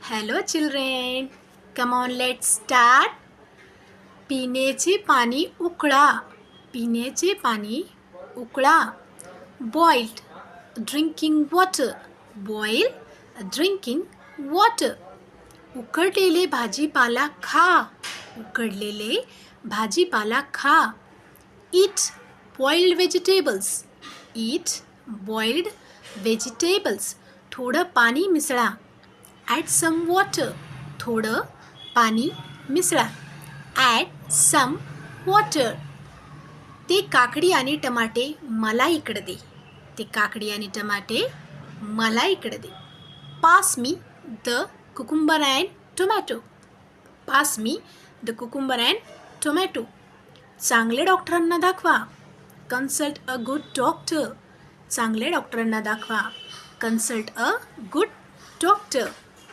Hello children, come on let's start. पिण्याचे पाणी उकळा. पिण्याचे पाणी उकळा. Boiled drinking water. Boil drinking water. उकडलेले भाजीपाला खा. उकडलेले भाजीपाला खा. Eat boiled vegetables. Eat boiled vegetables. थोडं पाणी मिसळा. Add some water. थोडं पाणी मिसळा. Add some water. ते काकडी आणि टमाटे मला इकडे दे. ते काकडी आणि टमाटे मला इकडे दे. Pass me the cucumber and tomato. Pass me the cucumber and tomato. चांगले डॉक्टरांना दाखवा. Consult a good doctor. चांगले डॉक्टरांना दाखवा. Consult a good doctor.